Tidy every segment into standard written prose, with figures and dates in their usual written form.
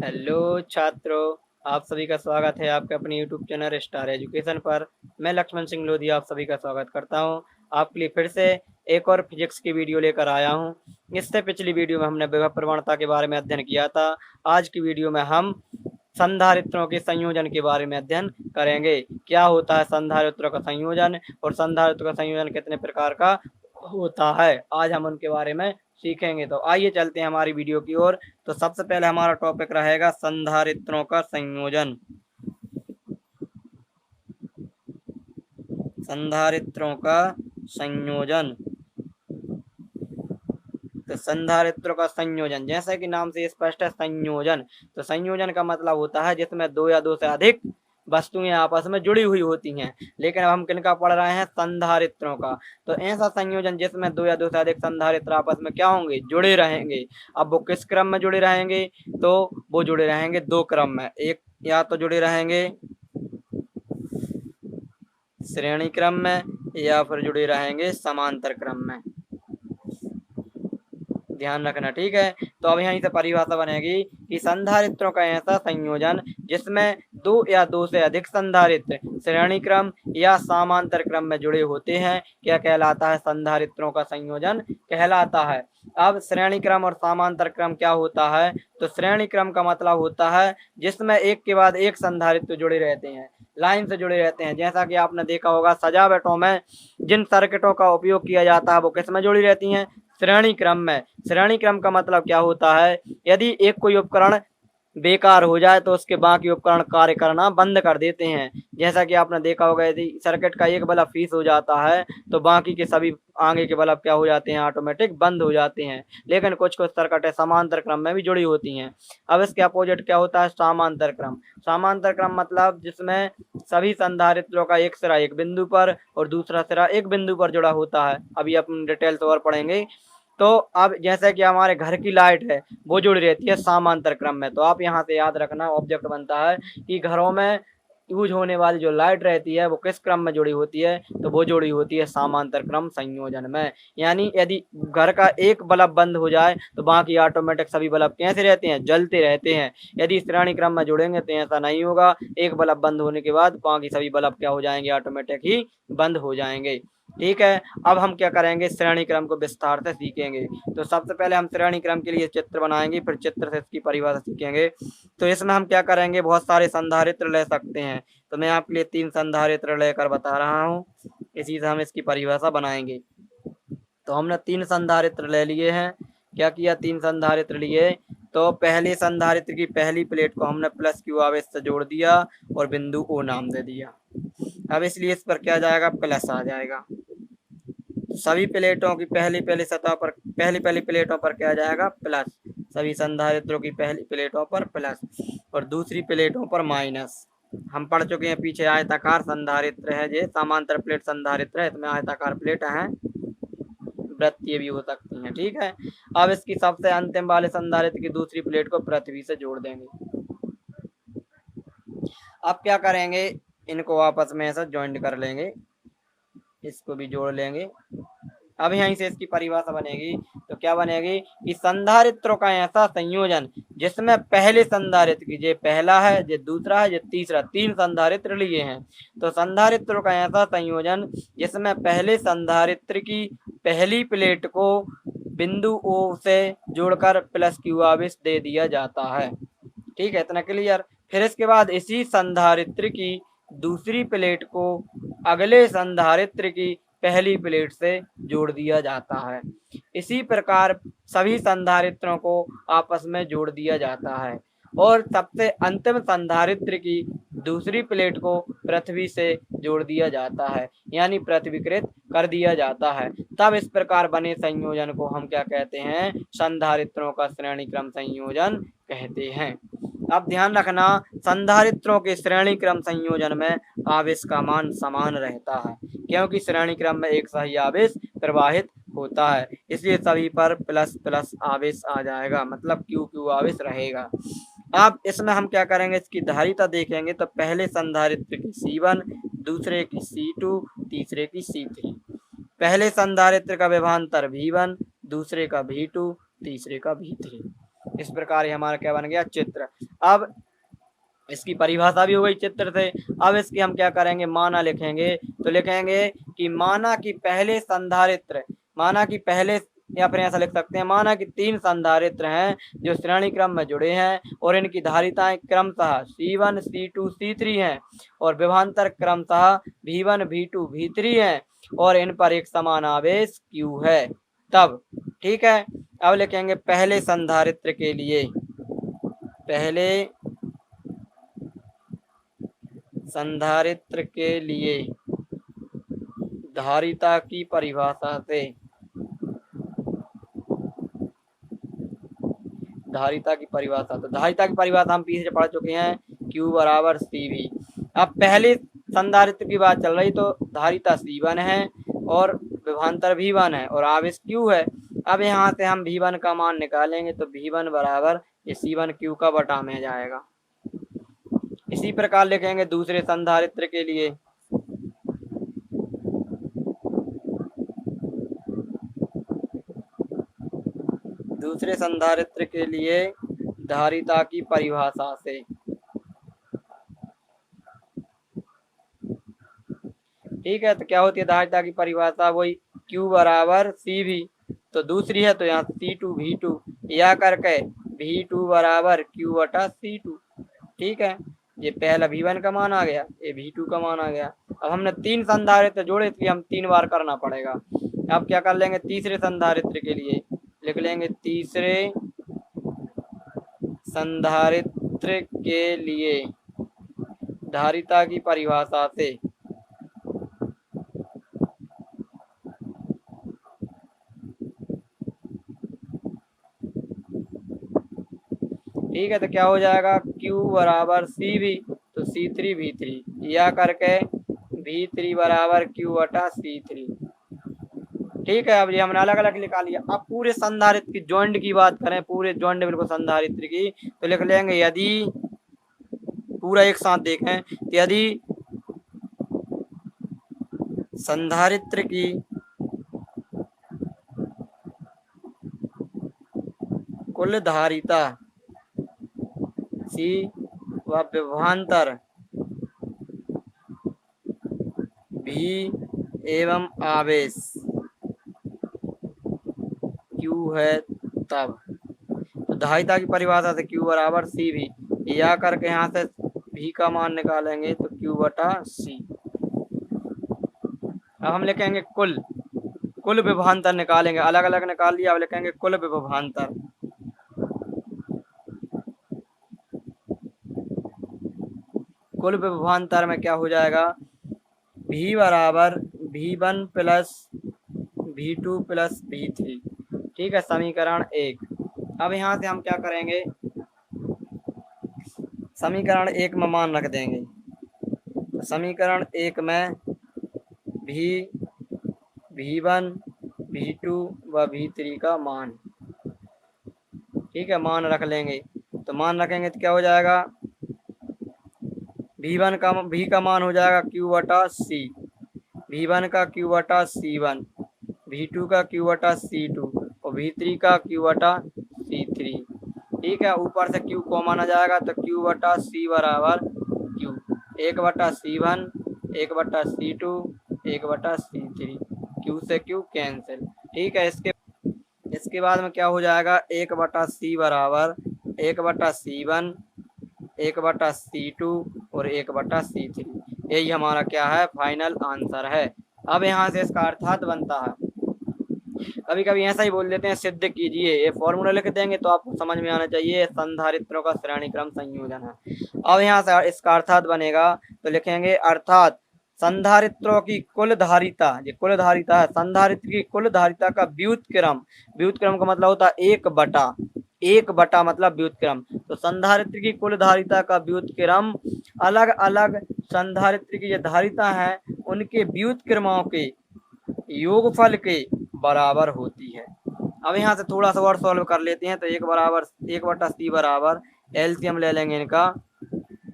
Hello छात्रों, आप सभी का स्वागत है आपके अपने यूट्यूब चैनल स्टार एजुकेशन पर। मैं लक्ष्मण सिंह लोधी आप सभी का स्वागत करता हूं। आपके लिए फिर से एक और फिजिक्स की वीडियो लेकर आया हूं। इससे पिछली वीडियो में हमने विभव प्रवणता के बारे में अध्ययन किया था। आज की वीडियो में हम संधारित्रों के संयोजन के बारे में अध्ययन करेंगे। क्या होता है संधारित्रों का संयोजन और संधारित्रों का संयोजन कितने प्रकार का होता है, आज हम उनके बारे में सीखेंगे। तो आइए चलते हैं हमारी वीडियो की ओर। तो सबसे पहले हमारा टॉपिक रहेगा संधारित्रों का संयोजन। संधारित्रों का संयोजन। तो संधारित्रों का संयोजन जैसा कि नाम से स्पष्ट है, संयोजन। तो संयोजन का मतलब होता है जिसमें दो या दो से अधिक वस्तुएं आपस में जुड़ी हुई होती हैं। लेकिन अब हम किनका पढ़ रहे हैं? संधारित्रों का। तो ऐसा संयोजन जिसमें दो या दो से अधिक संधारित्र आपस में क्या होंगे? जुड़े रहेंगे। अब वो किस क्रम में जुड़े रहेंगे? तो वो जुड़े रहेंगे दो क्रम में। एक या तो जुड़े रहेंगे श्रेणी क्रम में या फिर जुड़े रहेंगे समांतर क्रम में। ध्यान रखना, ठीक है। तो अब यहीं से परिभाषा बनेगी कि संधारित्रों का ऐसा संयोजन जिसमें दो या दो से अधिक संधारित्र श्रेणी क्रम या समांतर क्रम में जुड़े होते हैं, क्या कहलाता है? संधारित्रों का संयोजन कहलाता है। अब श्रेणी क्रम और समांतर क्रम क्या होता है? तो श्रेणी क्रम का मतलब होता है जिसमें एक के बाद एक संधारित्र जुड़े रहते हैं, लाइन से जुड़े रहते हैं। जैसा कि आपने देखा होगा सजावटों में जिन सर्किटों का उपयोग किया जाता है वो किस में जुड़ी रहती हैं? श्रेणी क्रम में। श्रेणी क्रम का मतलब क्या होता है? यदि एक कोई उपकरण बेकार हो जाए तो उसके बाकी उपकरण कार्य करना बंद कर देते हैं। जैसा कि आपने देखा होगा यदि सर्किट का एक बल्ब फीस हो जाता है तो बाकी के सभी आगे के बल्ब क्या हो जाते हैं? ऑटोमेटिक बंद हो जाते हैं। लेकिन कुछ कुछ सर्किटें समांतर क्रम में भी जुड़ी होती हैं। अब इसके अपोजिट क्या होता है? समांतर क्रम। समांतर क्रम मतलब जिसमें सभी संधारित्रों का एक सिरा एक बिंदु पर और दूसरा सिरा एक बिंदु पर जुड़ा होता है। अभी अपन डिटेल से और पढ़ेंगे। तो अब जैसे कि हमारे घर की लाइट है वो जुड़ी रहती है समांतर क्रम में। तो आप यहाँ से याद रखना, ऑब्जेक्ट बनता है कि घरों में यूज होने वाली जो लाइट रहती है वो किस क्रम में जुड़ी होती है? तो वो जुड़ी होती है समांतर क्रम संयोजन में। यानी यदि घर का एक बल्ब बंद हो जाए तो बाकी ऑटोमेटिक सभी बल्ब कैसे रहते हैं? जलते रहते हैं। यदि श्रेणी क्रम में जुड़ेंगे तो ऐसा नहीं होगा। एक बल्ब बंद होने के बाद बाकी सभी बल्ब क्या हो जाएंगे? ऑटोमेटिक ही बंद हो जाएंगे। ठीक है। अब हम क्या करेंगे? श्रेणी क्रम को विस्तार से सीखेंगे। तो सबसे पहले हम श्रेणी क्रम के लिए चित्र बनाएंगे, फिर चित्र से इसकी परिभाषा सीखेंगे। तो इसमें हम क्या करेंगे? बहुत सारे संधारित्र ले सकते हैं। तो मैं आपके लिए 3 संधारित्र लेकर बता रहा हूँ, इसी से हम इसकी परिभाषा बनाएंगे। तो हमने 3 संधारित्र ले लिए हैं। क्या किया? 3 संधारित्र लिए। तो पहले संधारित्र की पहली प्लेट को हमने प्लस क्यू आवेश से जोड़ दिया और बिंदु ओ नाम दे दिया। अब इसलिए इस पर क्या जाएगा? प्लस आ जाएगा। सभी प्लेटों की पहली पहली सतह पर पहली प्लेटों पर क्या जाएगा? प्लस। सभी संधारित्रों की पहली प्लेटों पर प्लस और दूसरी प्लेटों पर माइनस। हम पढ़ चुके हैं पीछे आयताकार संधारित्र है, ये समांतर प्लेट संधारित्र है, इसमें आयताकार प्लेट है, वृत्तीय भी हो सकती हैं। ठीक है। अब इसकी सबसे अंतिम वाले संधारित्र की दूसरी प्लेट को पृथ्वी से जोड़ देंगे। अब क्या करेंगे? इनको आपस में ऐसा ज्वाइंट कर लेंगे, इसको भी जोड़ लेंगे। अब यहीं से इसकी परिभाषा बनेगी। तो क्या बनेगी कि संधारित्रों का ऐसा संयोजन जिसमें पहले संधारित्र की, ये पहला है, ये दूसरा है, ये तीसरा, 3 संधारित्र लिए हैं। तो संधारित्रों का ऐसा संयोजन जिसमें पहले संधारित्र की पहली प्लेट को बिंदु ओ से जोड़कर प्लस क्यू आवेश दे दिया जाता है। ठीक है, इतना क्लियर। फिर इसके बाद इसी संधारित्र की दूसरी प्लेट को अगले संधारित्र की पहली प्लेट से जोड़ दिया जाता है। इसी प्रकार सभी संधारित्रों को आपस में जोड़ दिया जाता है और सबसे अंतिम संधारित्र की दूसरी प्लेट को पृथ्वी से जोड़ दिया जाता है, यानी पृथ्वीकृत कर दिया जाता है। तब इस प्रकार बने संयोजन को हम क्या कहते हैं? संधारित्रों का श्रेणी क्रम संयोजन कहते हैं। अब ध्यान रखना, संधारित्रों के श्रेणी क्रम संयोजन में आवेश का मान समान रहता है, क्योंकि श्रेणी क्रम में एक सही आवेश प्रवाहित होता है, इसलिए सभी पर प्लस प्लस आवेश आ जाएगा, मतलब क्यू क्यू आवेश रहेगा। अब इसमें हम क्या करेंगे? इसकी धारिता देखेंगे। तो पहले संधारित्र की C1, दूसरे की C2, तीसरे की C3। पहले संधारित्र का विभवांतर V1, दूसरे का V2, तीसरे का V3। इस प्रकार हमारा क्या बन गया? चित्र। अब इसकी परिभाषा भी हो गई चित्र से। अब इसकी हम क्या करेंगे, माना लिखेंगे। तो लिखेंगे कि माना कि पहले संधारित्र, माना कि पहले, या फिर ऐसा लिख सकते हैं, माना कि 3 संधारित्र हैं जो श्रेणी क्रम में जुड़े हैं और इनकी धारिताएं क्रमशः C1 C2 C3 हैं और विभवांतर क्रमशः V1 V2 V3 हैं और इन पर एक समान आवेश Q है। तब ठीक है, अब लिखेंगे पहले संधारित्र के लिए, पहले संधारित्र के लिए धारिता की परिभाषा से, धारिता की परिभाषा, तो धारिता की परिभाषा हम पीछे पढ़ चुके हैं, Q बराबर CV। अब पहले संधारित्र की बात चल रही, तो धारिता C1 है और विभवांतर V1 है और आवेश Q है। अब यहाँ से हम V1 का मान निकालेंगे, तो V1 बराबर ये C1 Q का बटा में जाएगा। इसी प्रकार लिखेंगे दूसरे संधारित्र के लिए, दूसरे संधारित्र के लिए धारिता की परिभाषा से, ठीक है। तो क्या होती है धारिता की परिभाषा, वही Q बराबर CV, तो दूसरी है तो यहाँ C2 V2 या करके V2 बराबर Q बटा C2, ठीक है। ये पहला V1 का मान आ गया, ये V2 का मान आ गया। अब हमने 3 संधारित्र जोड़े, इसलिए हम 3 बार करना पड़ेगा। अब क्या कर लेंगे, तीसरे संधारित्र के लिए लिख लेंगे, तीसरे संधारित्र के लिए धारिता की परिभाषा से, ठीक है। तो क्या हो जाएगा, Q बराबर CV, तो C3 V3 या करके V3 बराबर Q बटा C3, ठीक है। अब ये हमने अलग अलग लिखा लिया। अब पूरे संधारित्र की जॉइंट की बात करें, पूरे जॉइंट बिल्कुल संधारित्र की, तो लिख लेंगे यदि, पूरा एक साथ देखें, तो यदि संधारित्र की कुल धारिता C व विभवांतर V एवं आवेश Q है, तब तो धारिता की परिभाषा से Q बराबर CV या करके यहाँ से V का मान निकालेंगे, तो Q बटा C। अब हम लिखेंगे कुल, कुल विभवांतर निकालेंगे, अलग अलग निकाल लिया, अब लिखेंगे कुल विभवांतर, कुल विभवांतर में क्या हो जाएगा, V बराबर V1 plus V2 plus V3, ठीक है, समीकरण 1। अब यहाँ से हम क्या करेंगे, समीकरण 1 में मान रख देंगे, तो समीकरण 1 में V1 V2 व V3 का मान, ठीक है, मान रख लेंगे। तो मान रखेंगे तो क्या हो जाएगा, V1 का V का मान हो जाएगा Q बटा C, V1 का Q बटा C1, V2 का Q बटा C2 और V3 का Q बटा C3, ठीक है। ऊपर से Q कॉमन आ जाएगा, तो Q बटा C बराबर Q, 1 बटा C1, 1 बटा C2, 1 बटा C3, Q से Q कैंसिल, ठीक है। इसके बाद में क्या हो जाएगा, 1 बटा C बराबर 1 बटा C1, 1 बटा C2 और 1 बटा C3, यही हमारा क्या है, फाइनल आंसर है। अब यहाँ से इसका अर्थात बनता है, कभी कभी ऐसा ही बोल देते हैं, सिद्ध कीजिए, ये फॉर्मूला लिख देंगे तो आपको समझ में आना चाहिए, संधारित्रों का श्रेणी क्रम संयोजन है। अब यहाँ से इसका अर्थात बनेगा, तो लिखेंगे अर्थात संधारित्रों की कुल धारिता, ये कुल धारिता है, संधारित्र की कुल धारिता का व्युत्क्रम, व्युत्क्रम का मतलब होता है 1 बटा मतलब व्युत्क्रम, तो संधारित्र की कुल धारिता का व्युत्क्रम अलग अलग संधारित्र की जो धारिता है उनके व्युत्क्रमों के योगफल के बराबर होती है। अब यहाँ से थोड़ा सा और सॉल्व कर लेते हैं, तो 1 बटा C बराबर एलसीएम ले लेंगे इनका,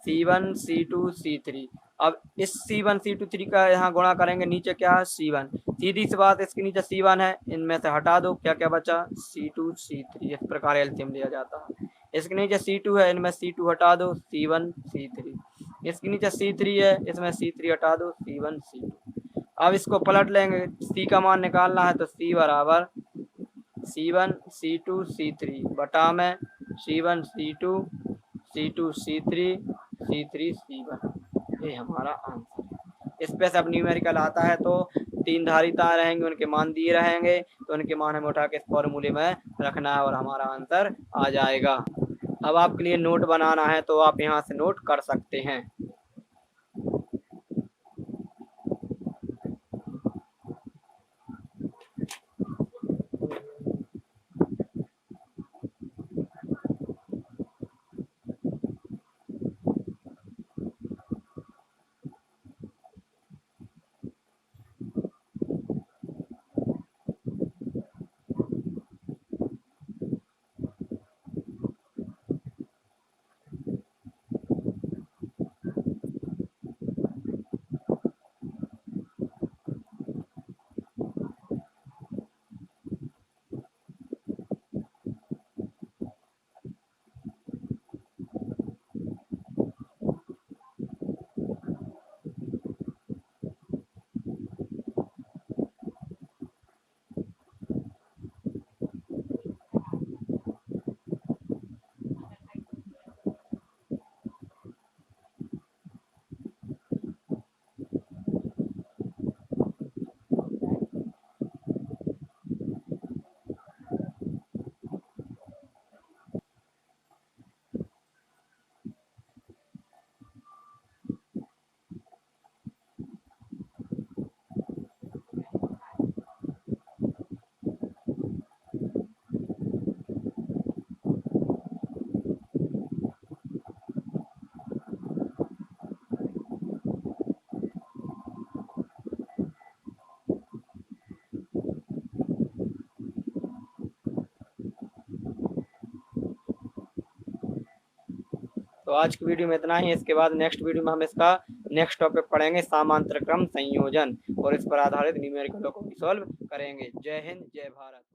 C1 C2 C3। अब इस C1 C2 3 का यहाँ गुणा करेंगे, नीचे क्या है C1, सीधी सी बात, इसके नीचे C1 है, इनमें से हटा दो, क्या क्या बचा C2 C3, इस प्रकार एलसीएम लिया जाता है। इसके नीचे C2 है, इनमें C2 हटा दो, C1 C3। इसके नीचे C3 है, इसमें C3 हटा दो, C1 C2। अब इसको पलट लेंगे, C का मान निकालना है तो C बराबर C1 C2 C3 बटा में C1 C2 C2 C3 C3 C1। ये हमारा आंसर है। इस पे से अब न्यूमेरिकल आता है तो तीन धारी तार रहेंगे, उनके मान दिए रहेंगे, तो उनके मान हमें उठा के इस फॉर्मूले में रखना है और हमारा आंसर आ जाएगा। अब आपके लिए नोट बनाना है तो आप यहाँ से नोट कर सकते हैं। तो आज की वीडियो में इतना ही। इसके बाद नेक्स्ट वीडियो में हम इसका नेक्स्ट टॉपिक पढ़ेंगे, समांतर क्रम संयोजन, और इस पर आधारित न्यूमेरिकलों को भी सॉल्व करेंगे। जय हिंद, जय भारत।